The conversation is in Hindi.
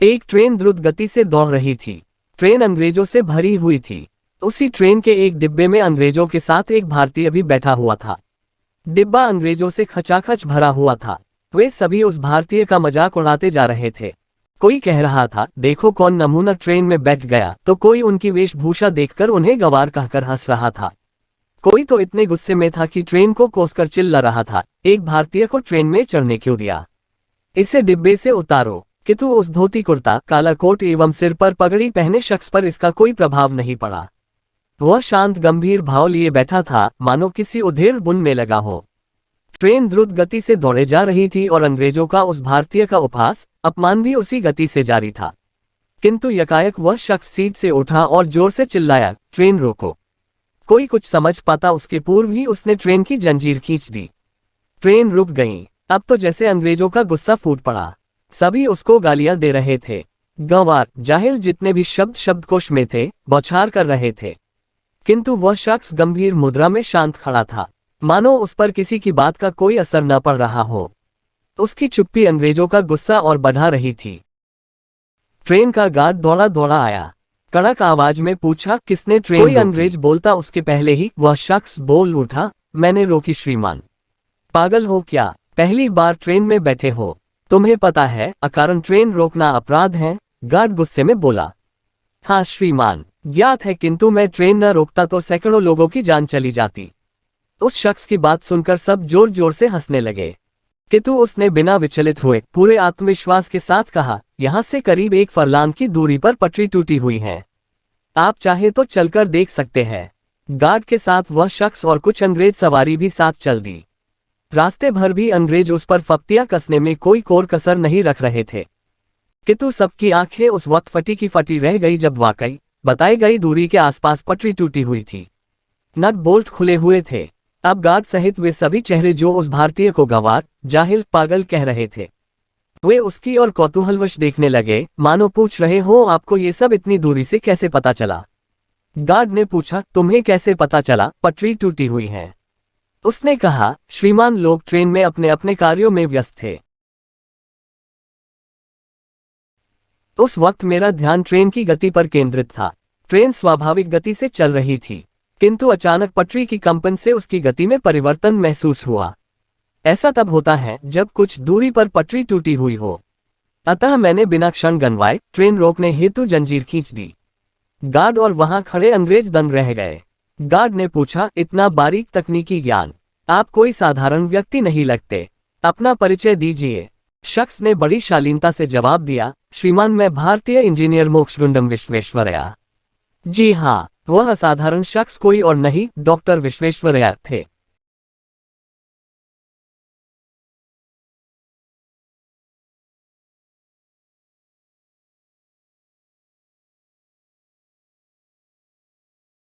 एक ट्रेन द्रुत गति से दौड़ रही थी। ट्रेन अंग्रेजों से भरी हुई थी। उसी ट्रेन के एक डिब्बे में अंग्रेजों के साथ एक भारतीय भी बैठा हुआ था। डिब्बा अंग्रेजों से खचाखच भरा हुआ था। वे सभी उस भारतीय का मजाक उड़ाते जा रहे थे। कोई कह रहा था, देखो कौन नमूना ट्रेन में बैठ गया, तो कोई उनकी वेशभूषा देखकर उन्हें गंवार कहकर हंस रहा था। कोई तो इतने गुस्से में था कि ट्रेन को कोसकर चिल्ला रहा था, एक भारतीय को ट्रेन में चढ़ने क्यों दिया, इसे डिब्बे से उतारो। किंतु उस धोती कुर्ता, काला कोट एवं सिर पर पगड़ी पहने शख्स पर इसका कोई प्रभाव नहीं पड़ा। वह शांत गंभीर भाव लिए बैठा था, मानो किसी उधेड़ बुन में लगा हो। ट्रेन द्रुत गति से दौड़े जा रही थी और अंग्रेजों का उस भारतीय का उपहास, अपमान भी उसी गति से जारी था। किंतु यकायक वह शख्स सीट से उठा और जोर से चिल्लाया, ट्रेन रोको। कोई कुछ समझ पाता उसके पूर्व ही उसने ट्रेन की जंजीर खींच दी। ट्रेन रुक गई। अब तो जैसे अंग्रेजों का गुस्सा फूट पड़ा। सभी उसको गालियां दे रहे थे। गंवार, जाहिल जितने भी शब्द शब्दकोश में थे, बौछार कर रहे थे। किंतु वह शख्स गंभीर मुद्रा में शांत खड़ा था, मानो उस पर किसी की बात का कोई असर न पड़ रहा हो। उसकी चुप्पी अंग्रेजों का गुस्सा और बढ़ा रही थी। ट्रेन का गार्ड दौड़ा दौड़ा आया। कड़क आवाज में पूछा, किसने ट्रेन रोकी? कोई अंग्रेज बोलता उसके पहले ही वह शख्स बोल उठा, मैंने रोकी श्रीमान। पागल हो क्या? पहली बार ट्रेन में बैठे हो? तुम्हें पता है अकारण ट्रेन रोकना अपराध है? गार्ड गुस्से में बोला। हाँ श्रीमान, ज्ञात है, किंतु मैं ट्रेन न रोकता तो सैकड़ों लोगों की जान चली जाती। उस शख्स की बात सुनकर सब जोर जोर से हंसने लगे। किंतु उसने बिना विचलित हुए पूरे आत्मविश्वास के साथ कहा, यहाँ से करीब 1 फरलांग की दूरी पर पटरी टूटी हुई है, आप चाहे तो चलकर देख सकते हैं। गार्ड के साथ वह शख्स और कुछ अंग्रेज सवारी भी साथ चल दी। रास्ते भर भी अंग्रेज उस पर फप्तियां कसने में कोई कोर कसर नहीं रख रहे थे। किंतु सबकी आंखें उस वक्त फटी की फटी रह गई जब वाकई बताई गई दूरी के आसपास पटरी टूटी हुई थी। नट बोल्ट खुले हुए थे। अब गार्ड सहित वे सभी चेहरे जो उस भारतीय को गंवार, जाहिल, पागल कह रहे थे, वे उसकी ओर कौतूहलवश देखने लगे, मानो पूछ रहे हो, आपको ये सब इतनी दूरी से कैसे पता चला? गार्ड ने पूछा, तुम्हें कैसे पता चला पटरी टूटी हुई है? उसने कहा, श्रीमान, लोग ट्रेन में अपने अपने कार्यों में व्यस्त थे। उस वक्त मेरा ध्यान ट्रेन की गति पर केंद्रित था। ट्रेन स्वाभाविक गति से चल रही थी, किंतु अचानक पटरी की कंपन से उसकी गति में परिवर्तन महसूस हुआ। ऐसा तब होता है जब कुछ दूरी पर पटरी टूटी हुई हो। अतः मैंने बिना क्षण गंवाए ट्रेन रोकने हेतु जंजीर खींच दी। गार्ड और वहां खड़े अंग्रेज दंग रह गए। गार्ड ने पूछा, इतना बारीक तकनीकी ज्ञान, आप कोई साधारण व्यक्ति नहीं लगते, अपना परिचय दीजिए। शख्स ने बड़ी शालीनता से जवाब दिया, श्रीमान, मैं भारतीय इंजीनियर मोक्षगुंडम विश्वेश्वरैया। जी हाँ, वह असाधारण शख्स कोई और नहीं, डॉक्टर विश्वेश्वरैया थे।